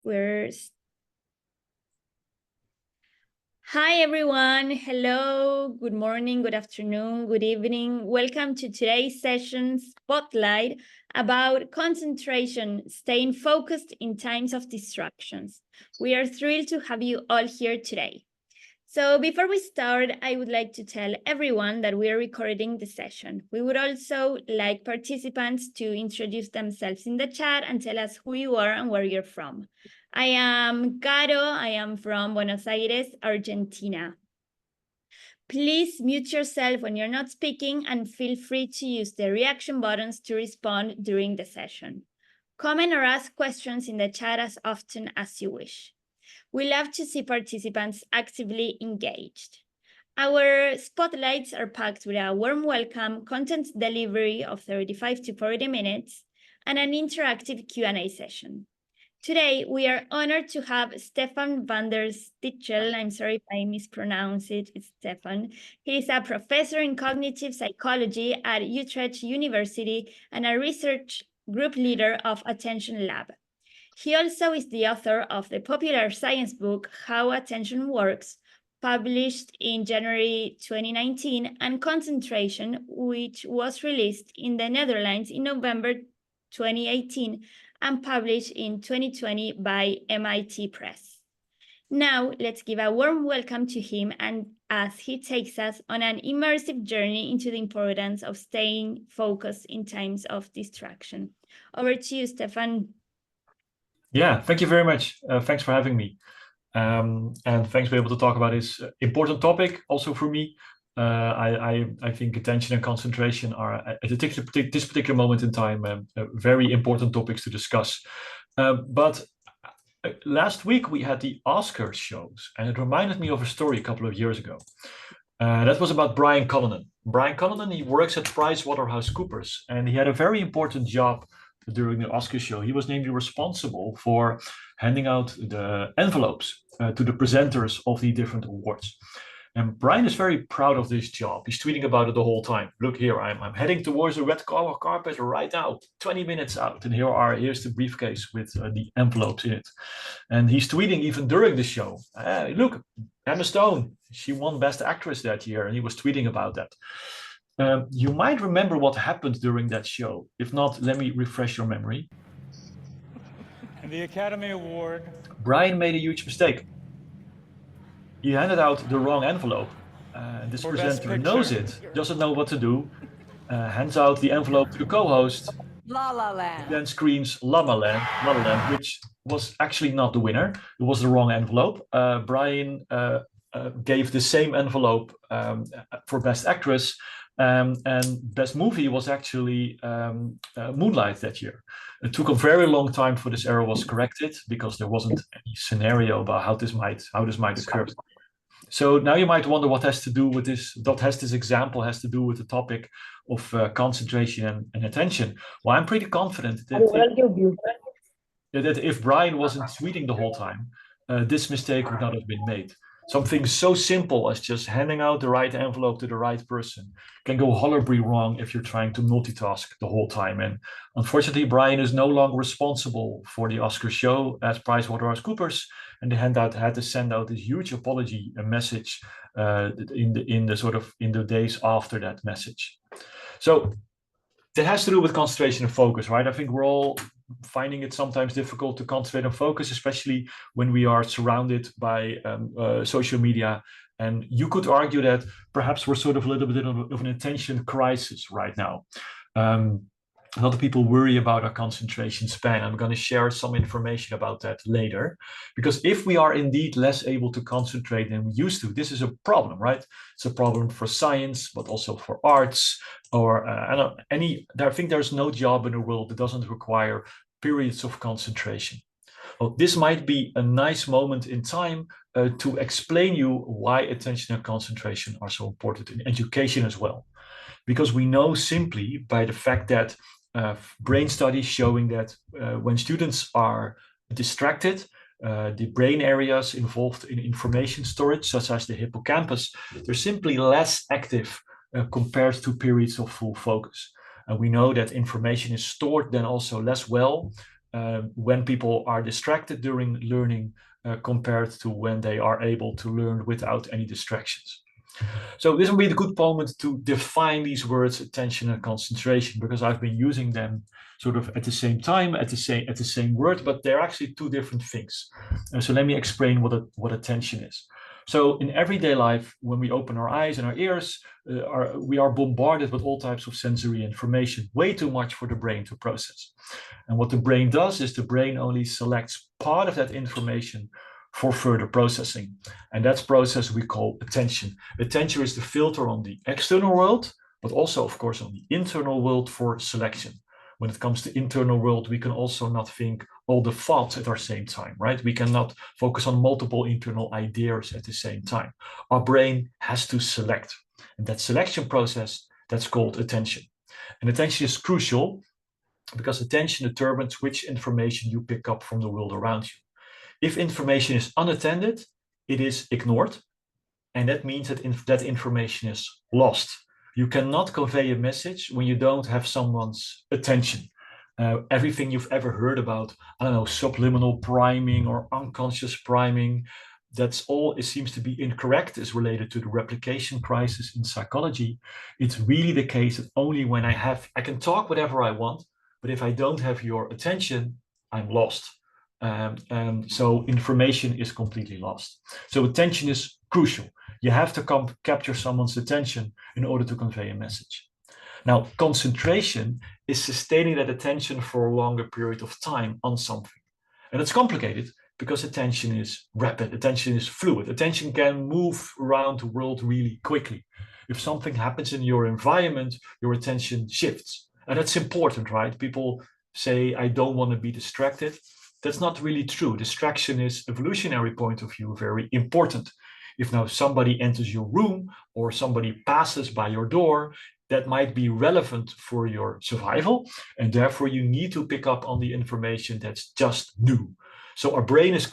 Hi everyone, hello, good morning, good afternoon, good evening. Welcome to today's session spotlight about concentration, staying focused in times of distractions. We are thrilled to have you all here today. So before we start, I would like to tell everyone that we are recording the session. We would also like participants to introduce themselves in the chat and tell us who you are and where you're from. I am Caro, I am from Buenos Aires, Argentina. Please mute yourself when you're not speaking and feel free to use the reaction buttons to respond during the session. Comment or ask questions in the chat as often as you wish. We love to see participants actively engaged. Our spotlights are packed with a warm welcome, content delivery of 35 to 40 minutes, and an interactive Q&A session. Today, we are honored to have Stefan van der Stigchel. I'm sorry if I mispronounce it, it's Stefan. He is a professor in cognitive psychology at Utrecht University and a research group leader of Attention Lab. He also is the author of the popular science book, How Attention Works, published in January 2019, and Concentration, which was released in the Netherlands in November 2018 and published in 2020 by MIT Press. Now, let's give a warm welcome to him and as he takes us on an immersive journey into the importance of staying focused in times of distraction. Over to you, Stefan. Yeah, thank you very much. Thanks for having me. And thanks for being able to talk about this important topic also for me. I think attention and concentration are at this particular moment in time very important topics to discuss. But last week we had the Oscar shows, and it reminded me of a story a couple of years ago. That was about Brian Cullinan. Brian Cullinan, he works at PricewaterhouseCoopers, and he had a very important job during the Oscar show. He was named responsible for handing out the envelopes to the presenters of the different awards. And Brian is very proud of this job. He's tweeting about it the whole time. Look here, I'm heading towards the red carpet right now, 20 minutes out. And here's the briefcase with the envelopes in it. And he's tweeting even during the show. Look, Emma Stone, she won Best Actress that year. And he was tweeting about that. You might remember what happened during that show. If not, let me refresh your memory. And the Academy Award. Brian made a huge mistake. He handed out the wrong envelope. This presenter knows it, doesn't know what to do, hands out the envelope to the co-host. La La Land. Then screams La La Land, which was actually not the winner. It was the wrong envelope. Brian gave the same envelope for Best Actress. And Best Movie was actually Moonlight that year. It took a very long time for this error was corrected because there wasn't any scenario about how this might occur. So now you might wonder what has to do with this. This example has to do with the topic of concentration and attention. Well, I'm pretty confident that if Brian wasn't tweeting the whole time, this mistake would not have been made. Something so simple as just handing out the right envelope to the right person can go horribly wrong if you're trying to multitask the whole time. And unfortunately, Brian is no longer responsible for the Oscar show at PricewaterhouseCoopers, and they had to send out this huge apology message in the days after that message. So that has to do with concentration and focus, right? I think we're all finding it sometimes difficult to concentrate and focus, especially when we are surrounded by social media. And you could argue that perhaps we're sort of a little bit of an attention crisis right now. A lot of people worry about our concentration span. I'm going to share some information about that later, because if we are indeed less able to concentrate than we used to, this is a problem, right? It's a problem for science, but also for arts, or I think there's no job in the world that doesn't require periods of concentration. Well, this might be a nice moment in time to explain you why attention and concentration are so important in education as well. Because we know simply by the fact that brain studies showing that when students are distracted, the brain areas involved in information storage, such as the hippocampus, they're simply less active compared to periods of full focus. And we know that information is stored then also less well when people are distracted during learning compared to when they are able to learn without any distractions. So this will be the good moment to define these words, attention and concentration, because I've been using them sort of at the same time, at the same word, but they're actually two different things. So let me explain what attention is. So in everyday life, when we open our eyes and our ears, we are bombarded with all types of sensory information, way too much for the brain to process. And what the brain does is the brain only selects part of that information for further processing. And that's process we call attention. Attention is the filter on the external world, but also, of course, on the internal world for selection. When it comes to internal world, we can also not think all the thoughts at the same time, right? We cannot focus on multiple internal ideas at the same time. Our brain has to select. And that selection process, that's called attention. And attention is crucial because attention determines which information you pick up from the world around you. If information is unattended, it is ignored. And that means that that information is lost. You cannot convey a message when you don't have someone's attention. Everything you've ever heard about, I don't know, subliminal priming or unconscious priming, that's all it seems to be incorrect, is related to the replication crisis in psychology. It's really the case that only when I can talk whatever I want, but if I don't have your attention, I'm lost. So information is completely lost. So attention is crucial. You have to capture someone's attention in order to convey a message. Now, concentration is sustaining that attention for a longer period of time on something. And it's complicated because attention is rapid, attention is fluid, attention can move around the world really quickly. If something happens in your environment, your attention shifts. And that's important, right? People say, I don't want to be distracted. That's not really true. Distraction is, evolutionary point of view, very important. If now somebody enters your room or somebody passes by your door, that might be relevant for your survival. And therefore you need to pick up on the information that's just new. So our brain is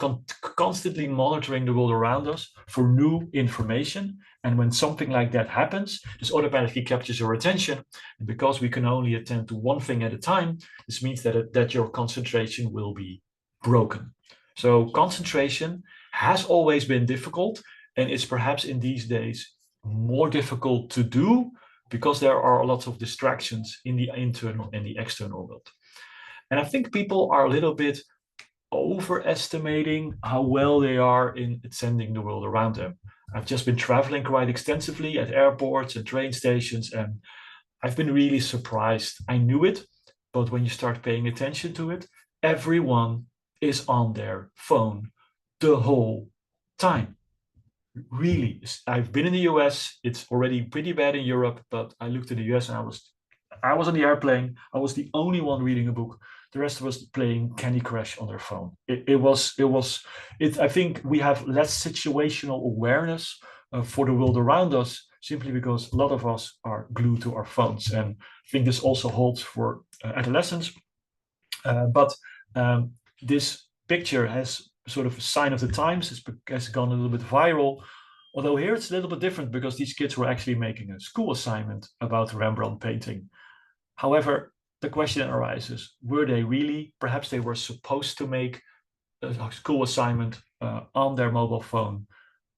constantly monitoring the world around us for new information. And when something like that happens, this automatically captures your attention. And because we can only attend to one thing at a time, this means that your concentration will be broken. So concentration has always been difficult, and it's perhaps in these days more difficult to do because there are lots of distractions in the internal and the external world. And I think people are a little bit overestimating how well they are in attending the world around them. I've just been traveling quite extensively at airports and train stations, and I've been really surprised. I knew it, but when you start paying attention to it, everyone is on their phone the whole time. Really, I've been in the US, it's already pretty bad in Europe, but I looked at the US and I was on the airplane, I was the only one reading a book. The rest of us playing Candy Crush on their phone. I think we have less situational awareness for the world around us, simply because a lot of us are glued to our phones. And I think this also holds for adolescents. But this picture has sort of a sign of the times. It has gone a little bit viral. Although here it's a little bit different because these kids were actually making a school assignment about Rembrandt painting. However, the question arises, were they really? Perhaps they were supposed to make a school assignment on their mobile phone,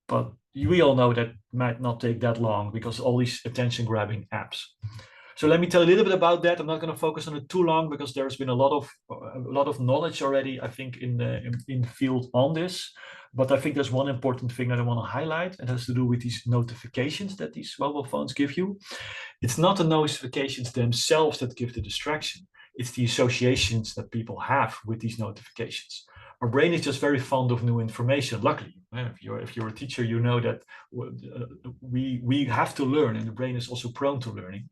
but we all know that might not take that long because all these attention-grabbing apps. So let me tell you a little bit about that. I'm not going to focus on it too long because there's been a lot of knowledge already, I think, in the field on this. But I think there's one important thing that I want to highlight, and it has to do with these notifications that these mobile phones give you. It's not the notifications themselves that give the distraction. It's the associations that people have with these notifications. Our brain is just very fond of new information. Luckily, if you're a teacher, you know that we have to learn, and the brain is also prone to learning.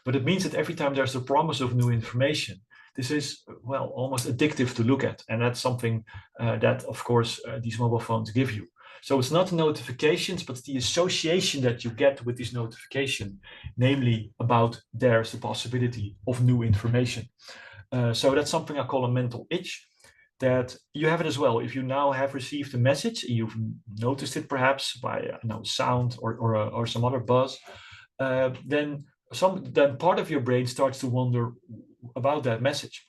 But it means that every time there's a promise of new information, this is, well, almost addictive to look at. And that's something that, of course, these mobile phones give you. So it's not the notifications, but the association that you get with this notification, namely about there's the possibility of new information. So that's something I call a mental itch, that you have it as well. If you now have received a message, you've noticed it perhaps by sound or some other buzz, then part of your brain starts to wonder about that message.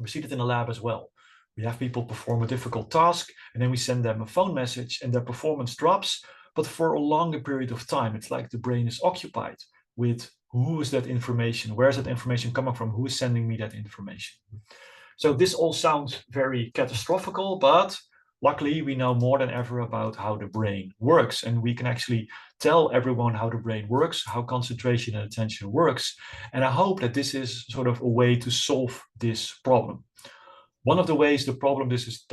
We see that in the lab as well. We have people perform a difficult task, and then we send them a phone message, and their performance drops, but for a longer period of time. It's like the brain is occupied with who is that information, where is that information coming from, who is sending me that information. So this all sounds very catastrophic, but luckily we know more than ever about how the brain works, and we can actually tell everyone how the brain works, how concentration and attention works. And I hope that this is sort of a way to solve this problem. One of the ways the problem this is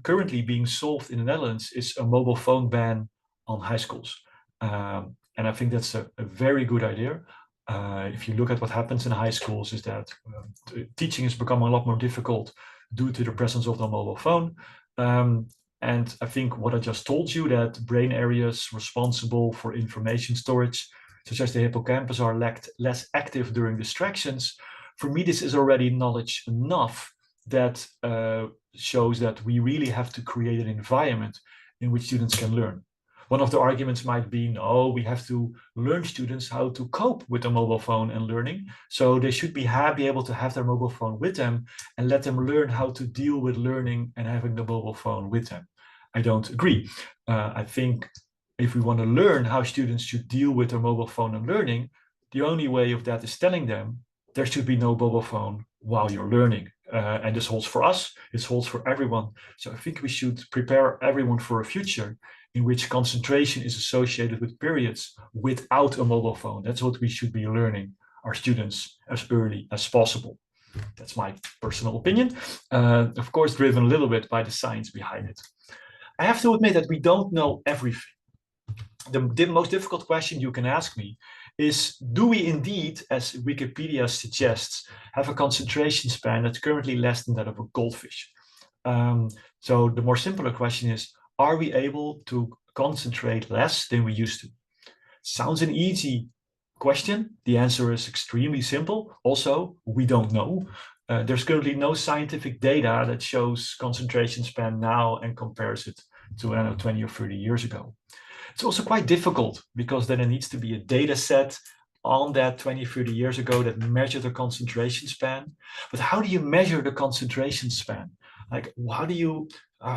currently being solved in the Netherlands is a mobile phone ban on high schools. And I think that's a very good idea. If you look at what happens in high schools, is that teaching has become a lot more difficult due to the presence of the mobile phone. And I think what I just told you, that brain areas responsible for information storage, such as the hippocampus, are less active during distractions. For me, this is already knowledge enough that shows that we really have to create an environment in which students can learn. One of the arguments might be, no, we have to learn students how to cope with a mobile phone and learning. So they should be able to have their mobile phone with them and let them learn how to deal with learning and having the mobile phone with them. I don't agree. I think if we want to learn how students should deal with their mobile phone and learning, the only way of that is telling them there should be no mobile phone while you're learning. And this holds for us, this holds for everyone. So I think we should prepare everyone for a future in which concentration is associated with periods without a mobile phone. That's what we should be learning our students as early as possible. That's my personal opinion, of course, driven a little bit by the science behind it. I have to admit that we don't know everything. The most difficult question you can ask me is, do we indeed, as Wikipedia suggests, have a concentration span that's currently less than that of a goldfish? So the more simpler question is, are we able to concentrate less than we used to? Sounds an easy question. The answer is extremely simple. Also, we don't know. There's currently no scientific data that shows concentration span now and compares it to, I don't know, 20 or 30 years ago. It's also quite difficult because then there needs to be a data set on that 20, 30 years ago that measured the concentration span. But how do you measure the concentration span? Like, how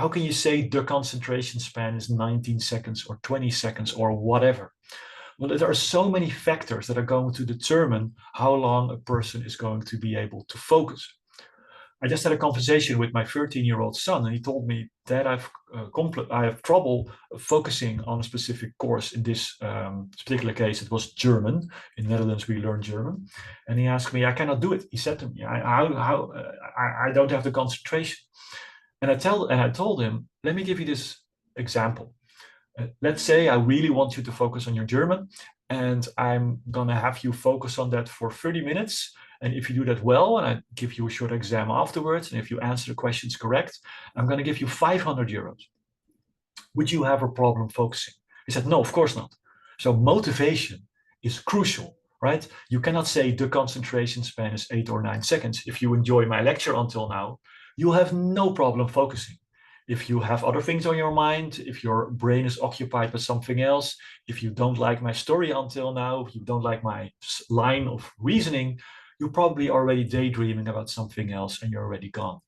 can you say the concentration span is 19 seconds or 20 seconds or whatever? Well, there are so many factors that are going to determine how long a person is going to be able to focus. I just had a conversation with my 13-year-old son, and he told me that I have trouble focusing on a specific course. In this particular case, it was German. In the Netherlands, we learn German. And he asked me, I cannot do it. He said to me, I don't have the concentration. And I told him, let me give you this example. Let's say I really want you to focus on your German, and I'm going to have you focus on that for 30 minutes. And if you do that well, and I give you a short exam afterwards, and if you answer the questions correct, I'm going to give you 500 euros. Would you have a problem focusing? He said, no, of course not. So motivation is crucial, right? You cannot say the concentration span is 8 or 9 seconds. If you enjoy my lecture until now, you'll have no problem focusing. If you have other things on your mind, if your brain is occupied with something else, if you don't like my story until now, if you don't like my line of reasoning, you're probably already daydreaming about something else and you're already gone.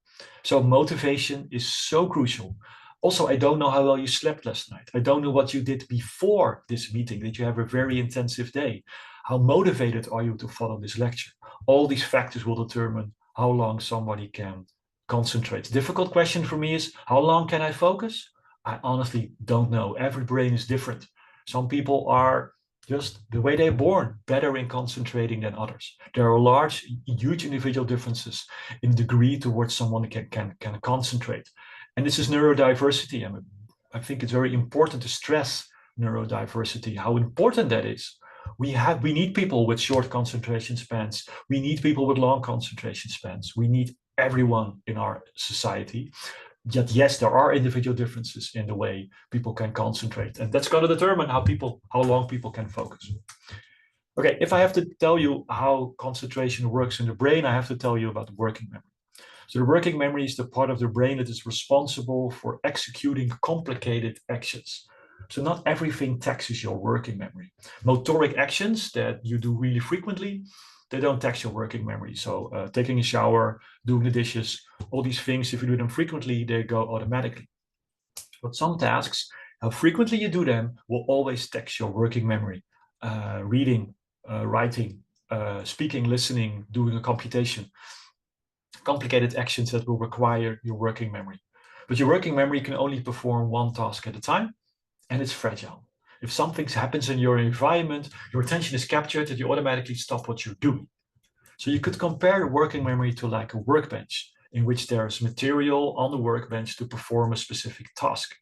So motivation is so crucial. Also, I don't know how well you slept last night. I don't know what you did before this meeting. Did you have a very intensive day? How motivated are you to follow this lecture? All these factors will determine how long somebody can concentrate. The difficult question for me is, how long can I focus? I honestly don't know. Every brain is different. Some people are just the way they're born, better in concentrating than others. There are huge individual differences in degree towards someone can concentrate. And this is neurodiversity. I think it's very important to stress neurodiversity, how important that is. We need people with short concentration spans. We need people with long concentration spans. We need everyone in our society. Yet, yes, there are individual differences in the way people can concentrate, and that's going to determine how long people can focus. Okay, if I have to tell you how concentration works in the brain, I have to tell you about the working memory. So the working memory is the part of the brain that is responsible for executing complicated actions. So not everything taxes your working memory. Motoric actions that you do really frequently, they don't tax your working memory. So taking a shower, doing the dishes, all these things, if you do them frequently, they go automatically. But some tasks, how frequently you do them, will always tax your working memory. Reading, writing, speaking, listening, doing a computation. Complicated actions that will require your working memory. But your working memory can only perform one task at a time, and it's fragile. If something happens in your environment, your attention is captured and you automatically stop what you're doing. So you could compare the working memory to like a workbench, in which there's material on the workbench to perform a specific task.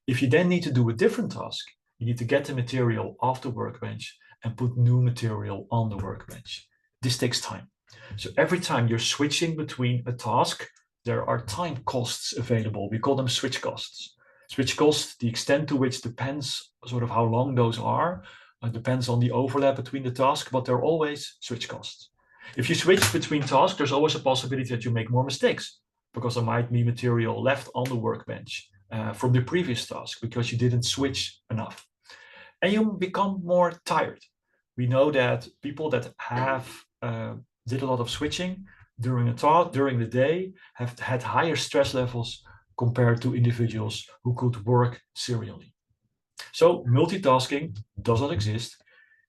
If you then need to do a different task, you need to get the material off the workbench and put new material on the workbench. This takes time. So every time you're switching between a task, there are time costs available. We call them switch costs. Switch costs, the extent to which depends sort of how long those are, depends on the overlap between the tasks, but they're always switch costs. If you switch between tasks, there's always a possibility that you make more mistakes because there might be material left on the workbench from the previous task because you didn't switch enough. And you become more tired. We know that people that have did a lot of switching during the day have had higher stress levels compared to individuals who could work serially. So multitasking does not exist.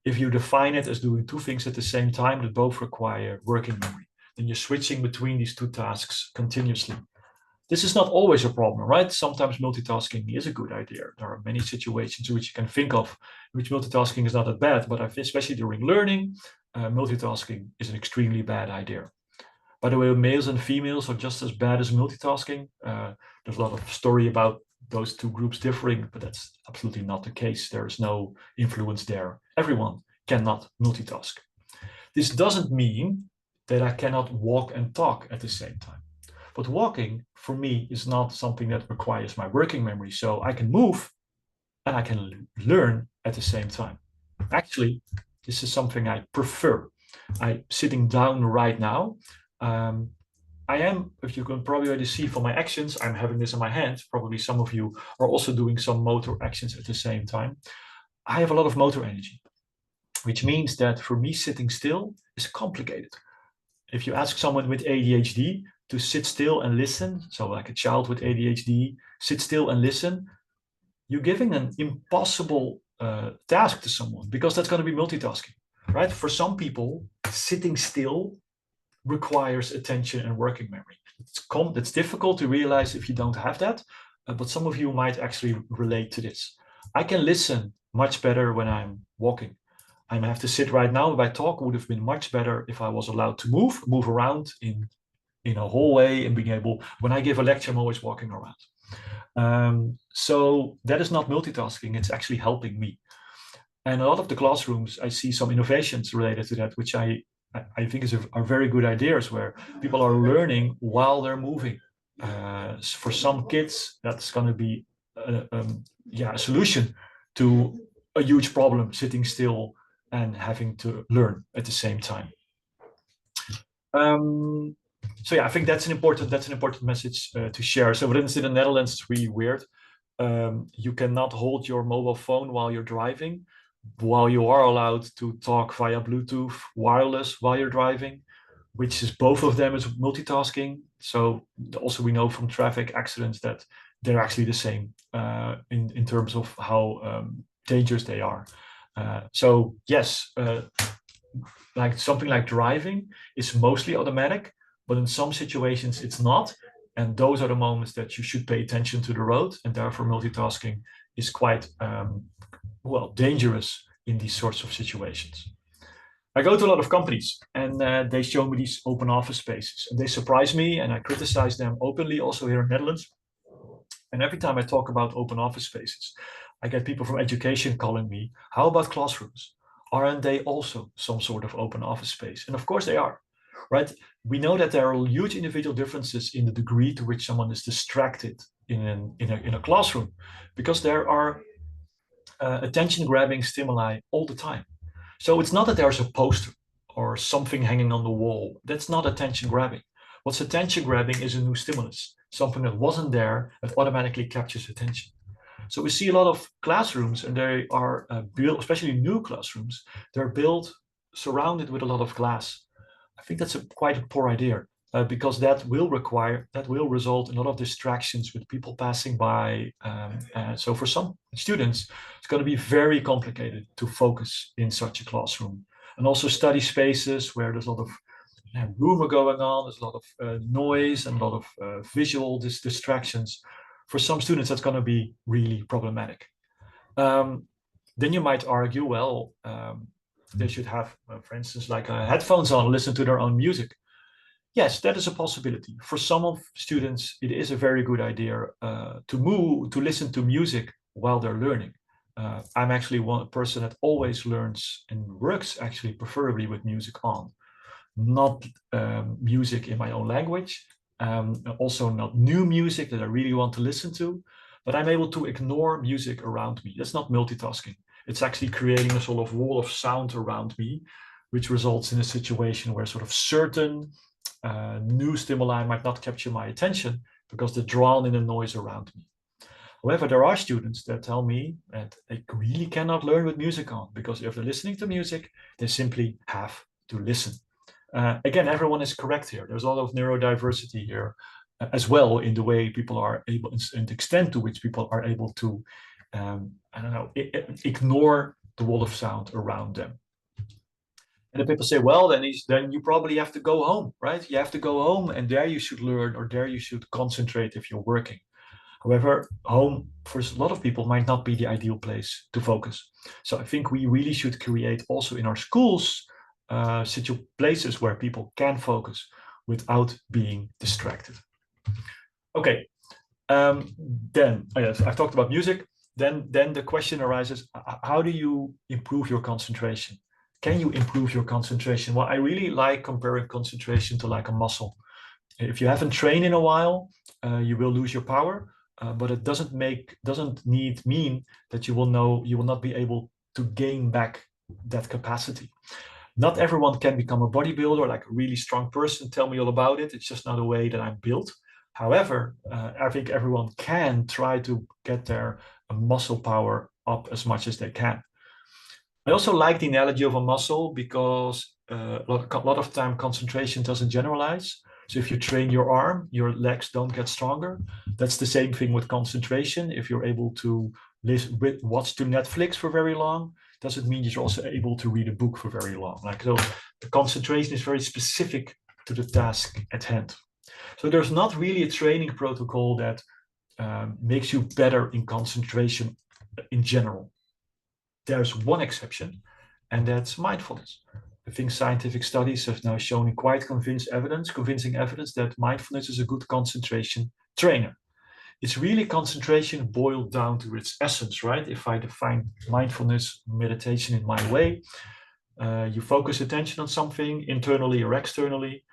If you define it as doing two things at the same time that both require working memory, then you're switching between these two tasks continuously. This is not always a problem, right? Sometimes multitasking is a good idea. There are many situations which you can think of which multitasking is not that bad, but especially during learning, multitasking is an extremely bad idea. By the way, males and females are just as bad as multitasking. There's a lot of story about those two groups differing, but that's absolutely not the case. There is no influence there. Everyone cannot multitask. This doesn't mean that I cannot walk and talk at the same time. But walking, for me, is not something that requires my working memory. So I can move and I can learn at the same time. Actually, this is something I prefer. I'm sitting down right now. I am, if you can probably already see from my actions, I'm having this in my hand. Probably some of you are also doing some motor actions at the same time. I have a lot of motor energy, which means that for me, sitting still is complicated. If you ask someone with ADHD to sit still and listen, so like a child with ADHD, sit still and listen, you're giving an impossible task to someone because that's going to be multitasking, right? For some people, sitting still requires attention and working memory. It's difficult to realize if you don't have that, but some of you might actually relate to this. I can listen much better when I'm walking. I have to sit right now. If I talk, would have been much better if I was allowed to move around in a hallway and being able, when I give a lecture, I'm always walking around. So that is not multitasking, it's actually helping me. And a lot of the classrooms, I see some innovations related to that, which I think are very good ideas where people are learning while they're moving. For some kids, that's going to be a solution to a huge problem, sitting still and having to learn at the same time. So yeah, I think that's an important message to share. So for instance, in the Netherlands, it's really weird. You cannot hold your mobile phone while you're driving, while you are allowed to talk via Bluetooth wireless while you're driving, which is both of them is multitasking. So also we know from traffic accidents that they're actually the same in terms of how dangerous they are. So yes, like something like driving is mostly automatic, but in some situations it's not. And those are the moments that you should pay attention to the road, and therefore multitasking is quite dangerous in these sorts of situations. I go to a lot of companies and they show me these open office spaces and they surprise me, and I criticize them openly also here in the Netherlands. And every time I talk about open office spaces, I get people from education calling me, how about classrooms? Aren't they also some sort of open office space? And of course they are, right? We know that there are huge individual differences in the degree to which someone is distracted in a classroom, because there are attention-grabbing stimuli all the time. So it's not that there's a poster or something hanging on the wall. That's not attention-grabbing. What's attention-grabbing is a new stimulus, something that wasn't there that automatically captures attention. So we see a lot of classrooms, and they are built, especially new classrooms, they're built surround it with a lot of glass. I think that's quite a poor idea, because that will result in a lot of distractions with people passing by. So for some students, it's going to be very complicated to focus in such a classroom. And also study spaces where there's a lot of rumor going on, there's a lot of noise and a lot of visual distractions. For some students, that's going to be really problematic. Then you might argue, well, they should have, for instance, like headphones on, listen to their own music. Yes, that is a possibility. For some of students, it is a very good idea to listen to music while they're learning. I'm actually one person that always learns and works actually preferably with music on, not music in my own language, also not new music that I really want to listen to, but I'm able to ignore music around me. That's not multitasking. It's actually creating a sort of wall of sound around me, which results in a situation where sort of certain new stimuli might not capture my attention because they're drawn in the noise around me. However, there are students that tell me that they really cannot learn with music on, because if they're listening to music, they simply have to listen. Again, everyone is correct here. There's a lot of neurodiversity here as well in the way people are able, and the extent to which people are able to, ignore the wall of sound around them. And then people say, well, then you probably have to go home, right? You have to go home and there you should learn, or there you should concentrate if you're working. However, home for a lot of people might not be the ideal place to focus. So I think we really should create also in our schools places where people can focus without being distracted. Okay, then yes, I've talked about music. Then the question arises, how do you improve your concentration? Can you improve your concentration? Well, I really like comparing concentration to like a muscle. If you haven't trained in a while, you will lose your power, but it doesn't mean that you will not be able to gain back that capacity. Not everyone can become a bodybuilder, like a really strong person. Tell me all about it. It's just not a way that I'm built. However, I think everyone can try to get their muscle power up as much as they can. I also like the analogy of a muscle because a lot of time concentration doesn't generalize. So if you train your arm, your legs don't get stronger. That's the same thing with concentration. If you're able to watch to Netflix for very long, doesn't mean you're also able to read a book for very long. So the concentration is very specific to the task at hand. So there's not really a training protocol that makes you better in concentration in general. There's one exception, and that's mindfulness. I think scientific studies have now shown quite convincing evidence that mindfulness is a good concentration trainer. It's really concentration boiled down to its essence, right? If I define mindfulness meditation in my way, you focus attention on something internally or externally.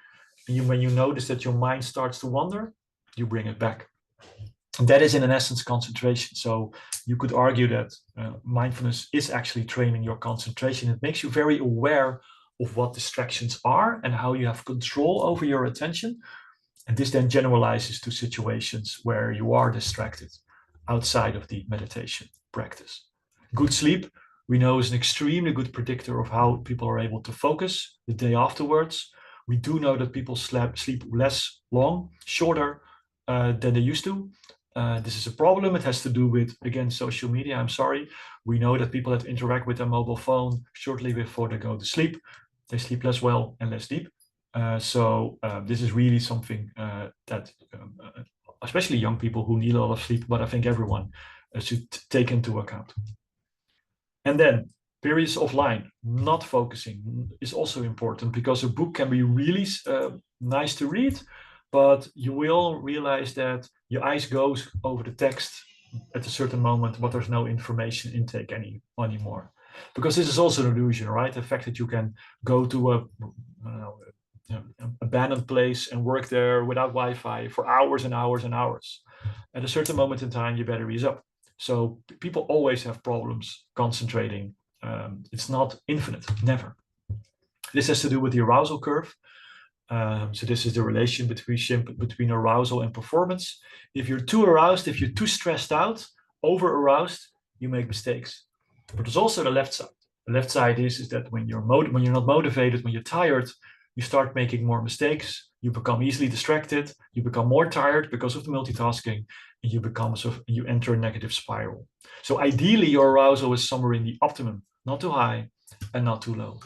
When you notice that your mind starts to wander, you bring it back. And that is in an essence concentration. So you could argue that mindfulness is actually training your concentration. It makes you very aware of what distractions are and how you have control over your attention. And this then generalizes to situations where you are distracted outside of the meditation practice. Good sleep, we know, is an extremely good predictor of how people are able to focus the day afterwards. We do know that people sleep less long, shorter than they used to. This is a problem. It has to do with, again, social media. I'm sorry. We know that people that interact with their mobile phone shortly before they go to sleep, they sleep less well and less deep. So this is really something that especially young people who need a lot of sleep, but I think everyone should take into account. And then periods offline, not focusing, is also important, because a book can be really nice to read, but you will realize that your eyes goes over the text at a certain moment, but there's no information intake anymore. Because this is also an illusion, right? The fact that you can go to a abandoned place and work there without Wi-Fi for hours and hours and hours. At a certain moment in time, your battery is up. So people always have problems concentrating. It's not infinite, never. This has to do with the arousal curve. So this is the relation between arousal and performance. If you're too aroused, if you're too stressed out, over aroused, you make mistakes. But there's also the left side. The left side is that when you're not motivated, when you're tired, you start making more mistakes. You become easily distracted. You become more tired because of the multitasking, and you enter a negative spiral. So ideally, your arousal is somewhere in the optimum, not too high and not too low.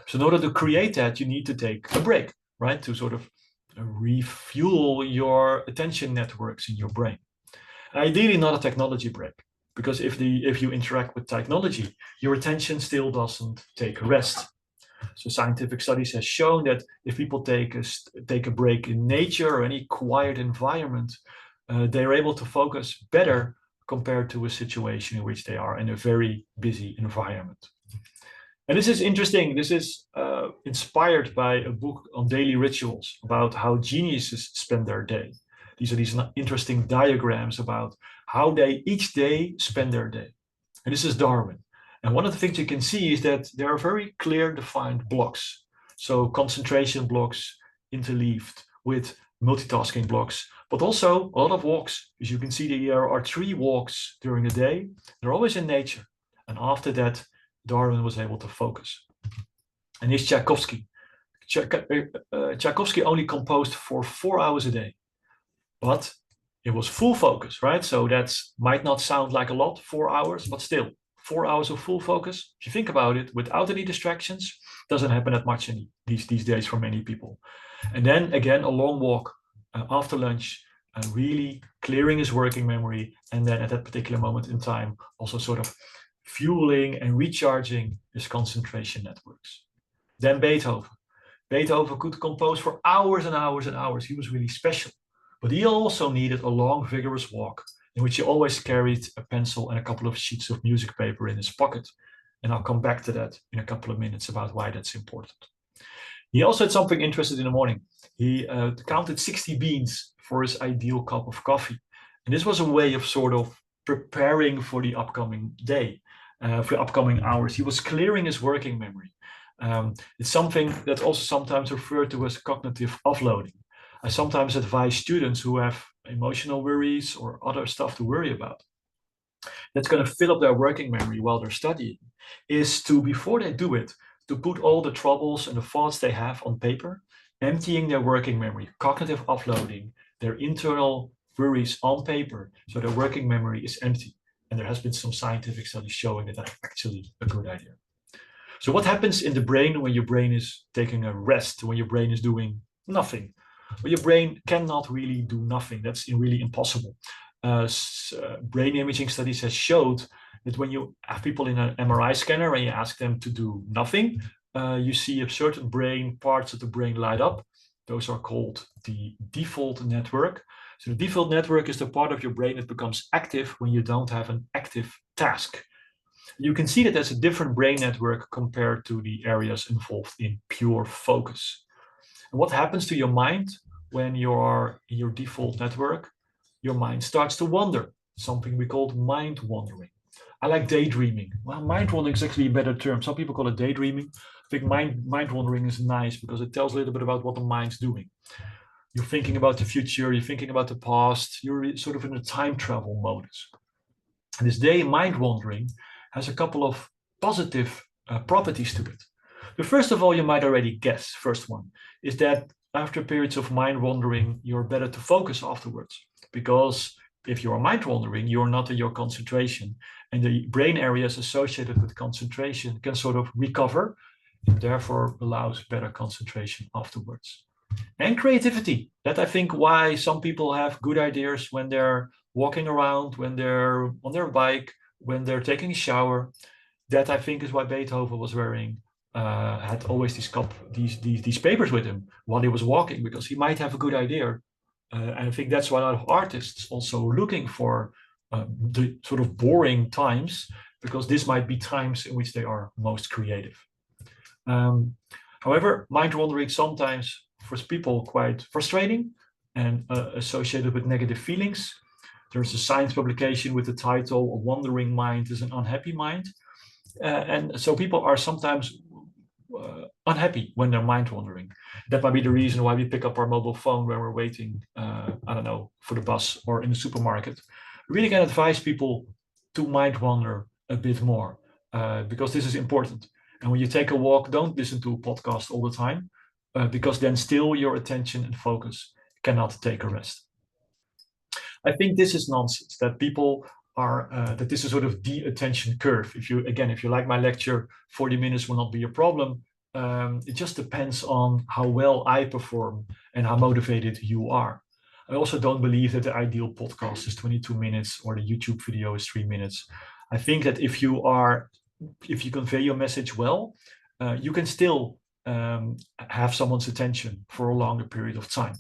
So in order to create that, you need to take a break, right? To sort of refuel your attention networks in your brain. Ideally, not a technology break, because if you interact with technology, your attention still doesn't take a rest. So scientific studies have shown that if people take a break in nature or any quiet environment, they're able to focus better compared to a situation in which they are in a very busy environment. And this is interesting. This is inspired by a book on daily rituals about how geniuses spend their day. These are these interesting diagrams about how they each day spend their day. And this is Darwin. And one of the things you can see is that there are very clear defined blocks. So concentration blocks interleaved with multitasking blocks, but also a lot of walks. As you can see, there are 3 walks during the day. They're always in nature. And after that, Darwin was able to focus. And here's Tchaikovsky. Tchaikovsky only composed for 4 hours a day, but it was full focus, right? So that might not sound like a lot, 4 hours, but still 4 hours of full focus. If you think about it, without any distractions, doesn't happen that much in these days for many people. And then again, a long walk after lunch, really clearing his working memory. And then at that particular moment in time, also sort of fueling and recharging his concentration networks. Then Beethoven. Beethoven could compose for hours and hours and hours. He was really special. But he also needed a long, vigorous walk in which he always carried a pencil and a couple of sheets of music paper in his pocket. And I'll come back to that in a couple of minutes about why that's important. He also had something interesting in the morning. He counted 60 beans for his ideal cup of coffee. And this was a way of sort of preparing for the upcoming day, for the upcoming hours. He was clearing his working memory. It's something that's also sometimes referred to as cognitive offloading. I sometimes advise students who have emotional worries or other stuff to worry about that's going to fill up their working memory while they're studying, is to, before they do it, to put all the troubles and the thoughts they have on paper, emptying their working memory, cognitive offloading, their internal worries on paper, so their working memory is empty. And there has been some scientific studies showing that that's actually a good idea. So what happens in the brain when your brain is taking a rest, when your brain is doing nothing? Well, your brain cannot really do nothing. That's really impossible. Brain imaging studies have showed that when you have people in an MRI scanner and you ask them to do nothing, you see a certain brain parts of the brain light up. Those are called the default network. So the default network is the part of your brain that becomes active when you don't have an active task. You can see that there's a different brain network compared to the areas involved in pure focus. And what happens to your mind when you are in your default network? Your mind starts to wander, something we call mind wandering. I like daydreaming. Well, mind wandering is actually a better term. Some people call it daydreaming. I think mind wandering is nice because it tells a little bit about what the mind's doing. You're thinking about the future, you're thinking about the past, you're sort of in a time travel modus. And this mind wandering has a couple of positive properties to it. The first of all, you might already guess, first one, is that after periods of mind wandering, you're better to focus afterwards. Because if you're mind wandering, you're not in your concentration. And the brain areas associated with concentration can sort of recover, and therefore allows better concentration afterwards. And creativity. That I think why some people have good ideas when they're walking around, when they're on their bike, when they're taking a shower. That I think is why Beethoven was had always these papers with him while he was walking, because he might have a good idea. And I think that's why a lot of artists also looking for the sort of boring times, because this might be times in which they are most creative. However, mind wandering sometimes for people quite frustrating and associated with negative feelings. There's a science publication with the title "A Wandering Mind is an Unhappy Mind." And so people are sometimes unhappy when they're mind wandering. That might be the reason why we pick up our mobile phone when we're waiting, I don't know, for the bus or in the supermarket. We really can advise people to mind wander a bit more because this is important. And when you take a walk, don't listen to a podcast all the time, because then still your attention and focus cannot take a rest. I think this is nonsense, that people are, that this is sort of the attention curve. If you like my lecture, 40 minutes will not be a problem. It just depends on how well I perform and how motivated you are. I also don't believe that the ideal podcast is 22 minutes or the YouTube video is 3 minutes. I think that if you convey your message well, you can still have someone's attention for a longer period of time.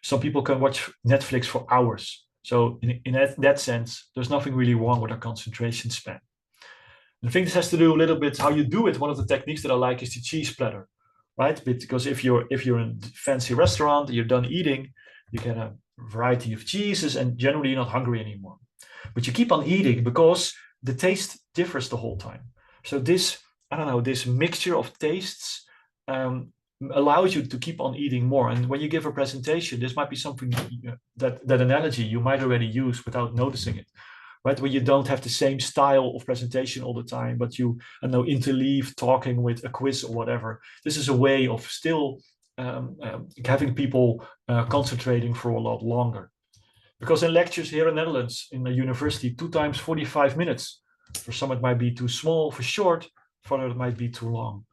Some people can watch Netflix for hours. So in that sense, there's nothing really wrong with a concentration span. I think this has to do a little bit how you do it. One of the techniques that I like is the cheese platter, right? Because if you're in a fancy restaurant, you're done eating, you get a variety of cheeses, and generally you're not hungry anymore. But you keep on eating because the taste differs the whole time. So this mixture of tastes allows you to keep on eating more. And when you give a presentation, this might be something that analogy you might already use without noticing it, right? Where you don't have the same style of presentation all the time, but you interleave talking with a quiz or whatever. This is a way of still having people concentrating for a lot longer. Because in lectures here in the Netherlands, in the university, 2 times 45 minutes. For some, it might be too small, for short, for others, it might be too long.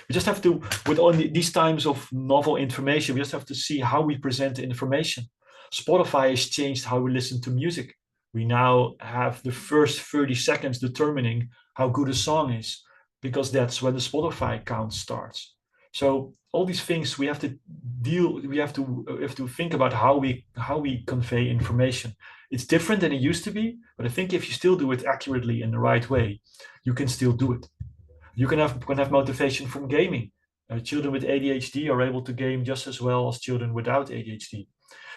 We just have to, with all these times of novel information, we just have to see how we present the information. Spotify has changed how we listen to music. We now have the first 30 seconds determining how good a song is, because that's when the Spotify count starts. So all these things we have to think about how we convey information. It's different than it used to be, but I think if you still do it accurately in the right way, you can still do it. You can have motivation from gaming. Children with ADHD are able to game just as well as children without ADHD.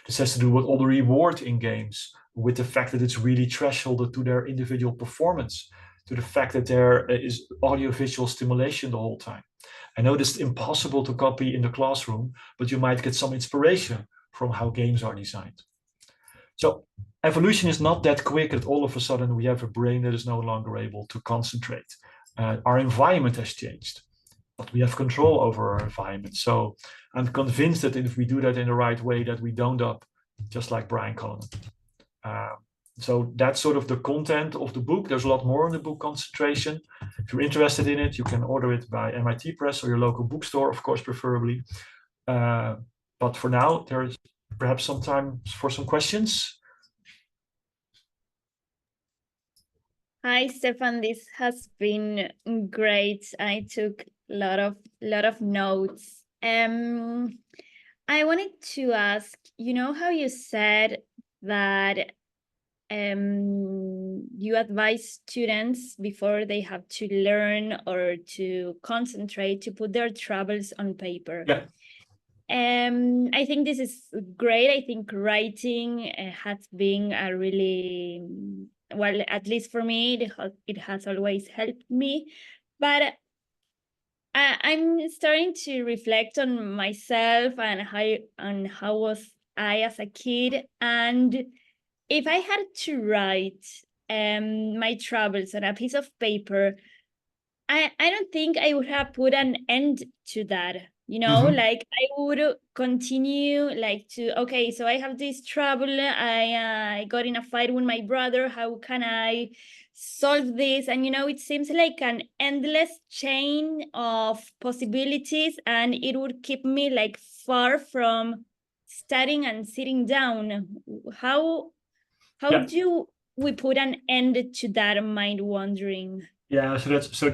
This has to do with all the reward in games, with the fact that it's really thresholded to their individual performance, to the fact that there is audiovisual stimulation the whole time. I know this is impossible to copy in the classroom, but you might get some inspiration from how games are designed. So evolution is not that quick that all of a sudden we have a brain that is no longer able to concentrate. Our environment has changed, but we have control over our environment. So I'm convinced that if we do that in the right way, that we don't up, just like Brian Cullinan. So that's sort of the content of the book. There's a lot more in the book, Concentration. If you're interested in it, you can order it by MIT Press or your local bookstore, of course, preferably. But for now, there's perhaps some time for some questions. Hi, Stefan. This has been great. I took a lot of notes. I wanted to ask, how you said that you advise students before they have to learn or to concentrate to put their troubles on paper. Yeah. I think this is great. I think writing has been a really, well, at least for me, it has always helped me. But I'm starting to reflect on myself and how was I as a kid. And if I had to write my troubles on a piece of paper, I don't think I would have put an end to that. Like I would continue okay, so I have this trouble. I got in a fight with my brother. How can I solve this? And it seems like an endless chain of possibilities, and it would keep me far from studying and sitting down. How do we put an end to that mind wandering? Yeah, so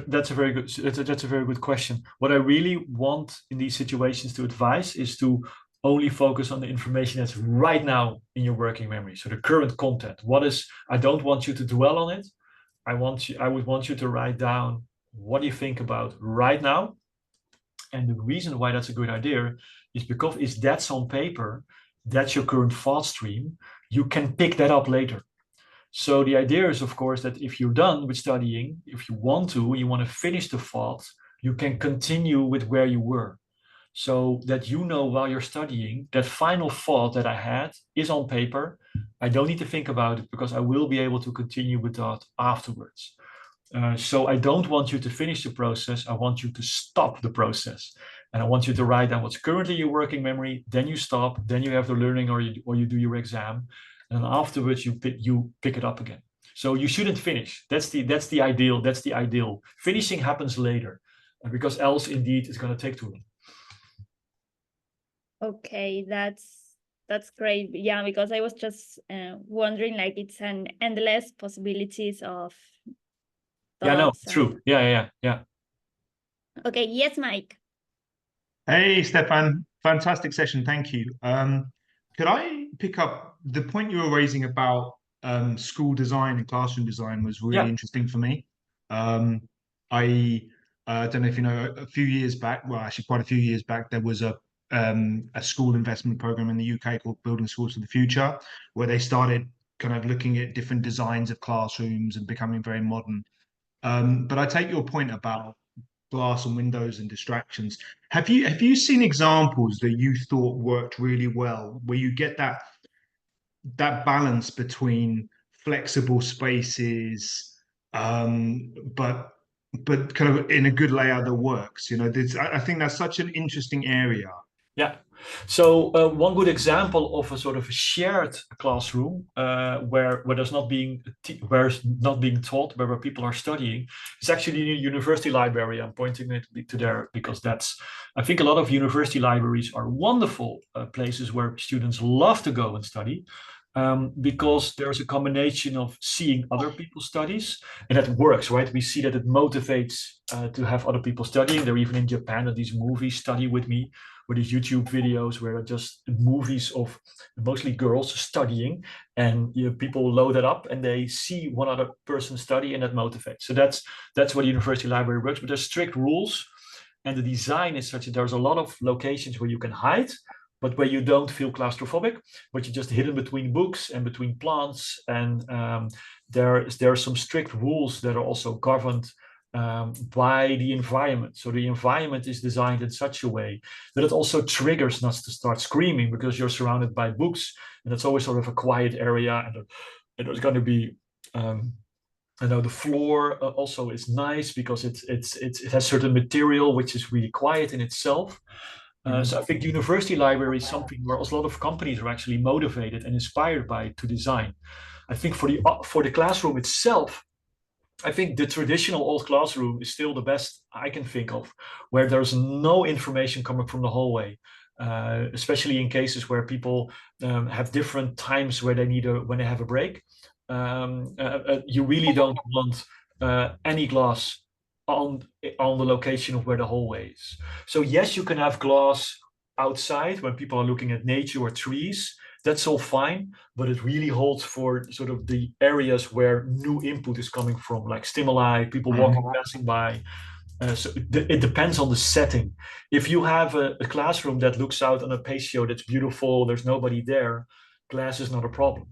that's a very good question. What I really want in these situations to advise is to only focus on the information that's right now in your working memory. So the current content. I don't want you to dwell on it. I would want you to write down what you think about right now. And the reason why that's a good idea is because if that's on paper, that's your current thought stream, you can pick that up later. So the idea is, of course, that if you're done with studying, if you want to finish the thought, you can continue with where you were. So that while you're studying, that final thought that I had is on paper. I don't need to think about it because I will be able to continue with that afterwards. So I don't want you to finish the process. I want you to stop the process. And I want you to write down what's currently your working memory. Then you stop. Then you have the learning, or you do your exam. And afterwards you pick it up again. So you shouldn't finish. That's the ideal. That's the ideal. Finishing happens later, because else indeed it's going to take too long. Okay, that's great. Yeah, because I was just wondering, like, it's an endless possibilities of Yeah, no, thoughts. true. Yeah. Okay, yes, Mike. Hey, Stefan, fantastic session. Thank you. Could I pick up the point you were raising about school design and classroom design was really interesting for me. I don't know if you know, a few years back, well, actually quite a few years back, there was a school investment program in the UK called Building Schools for the Future, where they started kind of looking at different designs of classrooms and becoming very modern. But I take your point about glass and windows and distractions. Have you seen examples that you thought worked really well, where you get that balance between flexible spaces, but kind of in a good layout that works? You know, I think that's such an interesting area. Yeah. So one good example of a sort of a shared classroom where there's not being taught, but where people are studying, is actually a university library. I'm pointing it to there because I think a lot of university libraries are wonderful places where students love to go and study. Because there's a combination of seeing other people's studies, and that works, right? We see that it motivates to have other people studying. They're even in Japan at these movies, Study With Me, or these YouTube videos where are just movies of mostly girls studying, and people load it up and they see one other person study, and that motivates. So that's what a university library works. But there's strict rules, and the design is such that there's a lot of locations where you can hide, but where you don't feel claustrophobic, but you're just hidden between books and between plants. And there are some strict rules that are also governed by the environment. So the environment is designed in such a way that it also triggers us to start screaming, because you're surrounded by books, and it's always sort of a quiet area, and there's going to be I know the floor also is nice because it has certain material which is really quiet in itself. So I think the university library is something where a lot of companies are actually motivated and inspired by to design. I think for the classroom itself, I think the traditional old classroom is still the best I can think of, where there's no information coming from the hallway, especially in cases where people have different times where they when they have a break. You really don't want any glass on the location of where the hallway is. So yes, you can have glass outside when people are looking at nature or trees. That's all fine, but it really holds for sort of the areas where new input is coming from, like stimuli, people walking, passing by. So it depends on the setting. If you have a classroom that looks out on a patio that's beautiful, there's nobody there, glass is not a problem.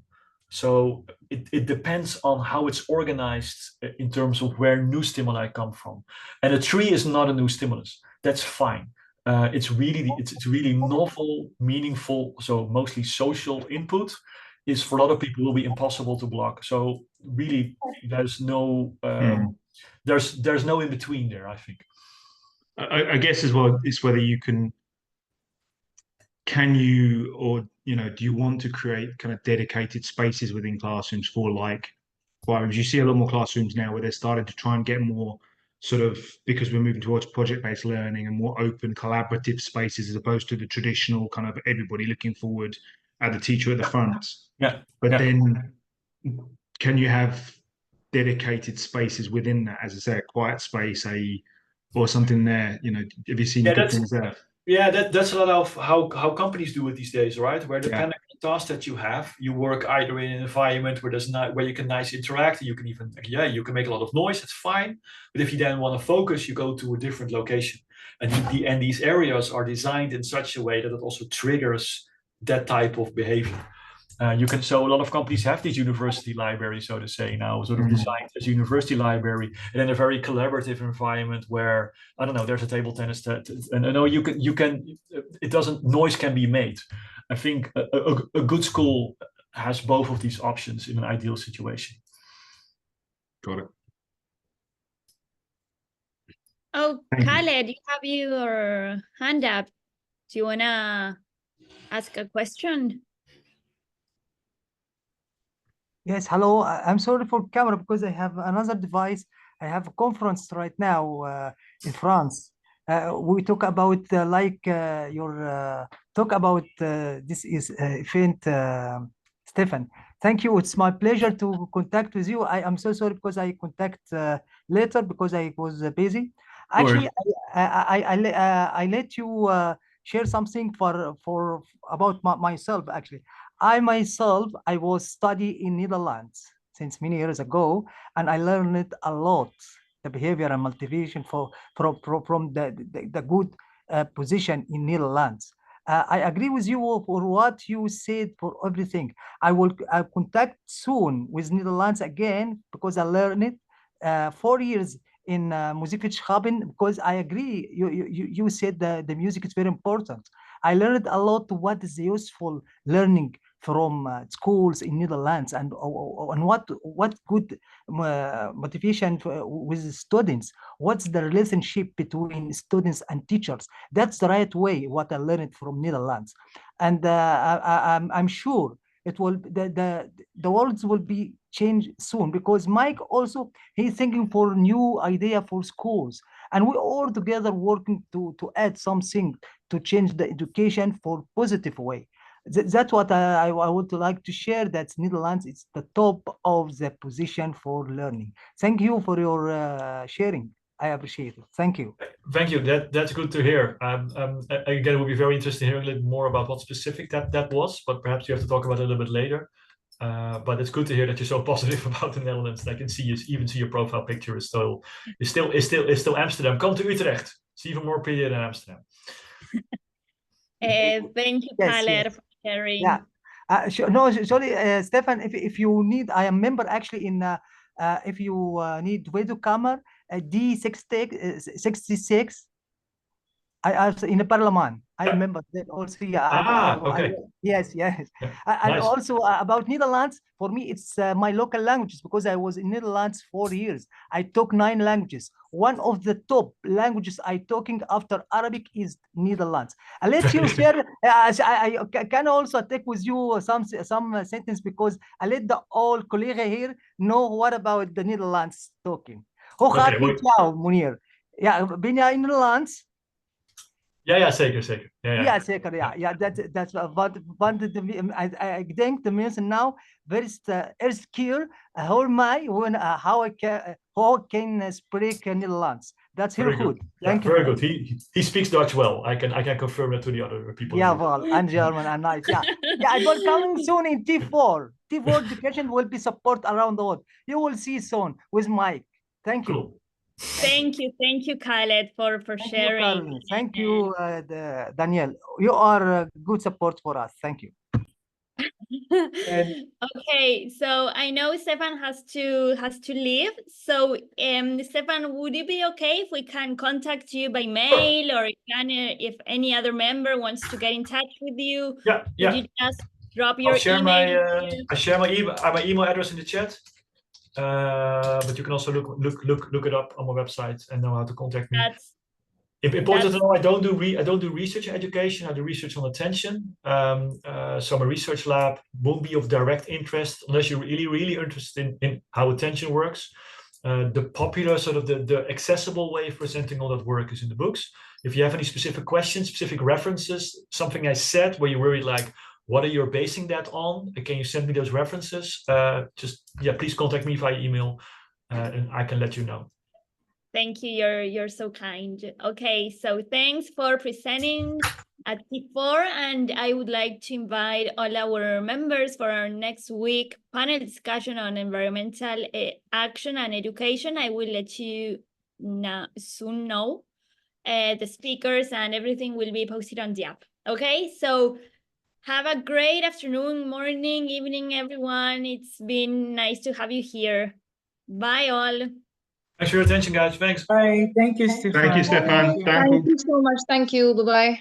So it depends on how it's organized in terms of where new stimuli come from. And a tree is not a new stimulus. That's fine. It's really novel, meaningful, so mostly social input is for a lot of people will be impossible to block. So really, there's no there's no in between there, I think. I guess as well, it's whether you can you, or do you want to create kind of dedicated spaces within classrooms for like classrooms? You see a lot more classrooms now where they're starting to try and get more sort of, because we're moving towards project-based learning and more open collaborative spaces, as opposed to the traditional kind of everybody looking forward at the teacher at the front. But then can you have dedicated spaces within that, as I say, a quiet space, or something there? Have you seen good things there? Yeah, that's a lot of how companies do it these days, right? Where depending on the task that you have, you work either in an environment where where you can interact, you can even you can make a lot of noise. It's fine, but if you then want to focus, you go to a different location, and these areas are designed in such a way that it also triggers that type of behavior. So a lot of companies have these university libraries, so to say, now sort of designed as a university library, and in a very collaborative environment where, I don't know, there's a table tennis and I know noise can be made. I think a good school has both of these options in an ideal situation. Got it. Oh, Thank you. Khaled, you have your hand up. Do you wanna ask a question? Yes, hello. I'm sorry for camera because I have another device. I have a conference right now in France. We talk about your talk about this is event, Stefan. Thank you. It's my pleasure to contact with you. I am so sorry because I contact later because I was busy. Actually, I let you share something for about myself. Actually, I myself, I was study in Netherlands since many years ago, and I learned it a lot, the behavior and motivation from the good position in Netherlands. I agree with you for what you said for everything. I contact soon with Netherlands again because I learned it 4 years in music sharpen because I agree. You said the music is very important. I learned a lot what is useful learning from schools in Netherlands and what good motivation with students. What's the relationship between students and teachers? That's the right way. What I learned from Netherlands, and I'm sure it will the world will be changed soon because Mike also he's thinking for new idea for schools, and we all together working to add something to change the education for positive way. That's what I would like to share. That Netherlands is the top of the position for learning. Thank you for your sharing. I appreciate it. Thank you. Thank you. That's good to hear. Again, it would be very interesting hearing a little more about what specific that was, but perhaps you have to talk about it a little bit later. But it's good to hear that you're so positive about the Netherlands. I can see even see your profile picture is still Amsterdam. Come to Utrecht. It's even more pretty than Amsterdam. Thank you, Khaled, Yes. for sharing. Yeah. No, sorry, Stefan. If you need, I am member actually in. If you need video camera, D66. I also in the parliament. I remember that also. Yeah. Okay. Yes. Yeah, And nice. also about Netherlands. For me, it's my local languages because I was in Netherlands 4 years. I took 9 languages. One of the top languages I talking after Arabic is Netherlands. I let you share. I can also take with you some sentence because I let the all colleague here know what about the Netherlands talking. Hoe gaat het met jou, meneer? Ja, ben jij in Nederlands? Ja, zeker. Ja, zeker. Ja, dat want ik denk de mensen nou very eerste keer hoor mij how I can speak Netherlands. That's heel goed. Thank you. Very good. He speaks Dutch well. I can confirm that to the other people. Yeah, well, and German and nice. Yeah, it will coming soon in T4. T4 education will be support around the world. You will see soon with Mike. Thank you. Cool. Thank you, Khaled, for sharing. Thank you, Daniel. You are good support for us. Thank you. Okay, so I know Stefan has to leave. So, Stefan, would it be okay if we can contact you by mail, or if any other member wants to get in touch with you? Yeah. Would you just drop your email? I share my email address in the chat. But you can also look it up on my website and know how to contact me. Important to know, I don't do research education. I do research on attention. So my research lab won't be of direct interest unless you're really interested in how attention works. The popular sort of the accessible way of presenting all that work is in the books. If you have any specific questions, specific references, something I said where you're worried like, what are you basing that on? Can you send me those references? Please contact me via email and I can let you know. Thank you. You're so kind. Okay, so thanks for presenting at T4, and I would like to invite all our members for our next week panel discussion on environmental action and education. I will let you soon know. The speakers and everything will be posted on the app. Okay, so have a great afternoon, morning, evening, everyone. It's been nice to have you here. Bye, all. Thanks for your attention, guys. Thanks. Bye. Thank you, Stefan. Thank you, Stefan. Thank you so much. Thank you. Bye-bye.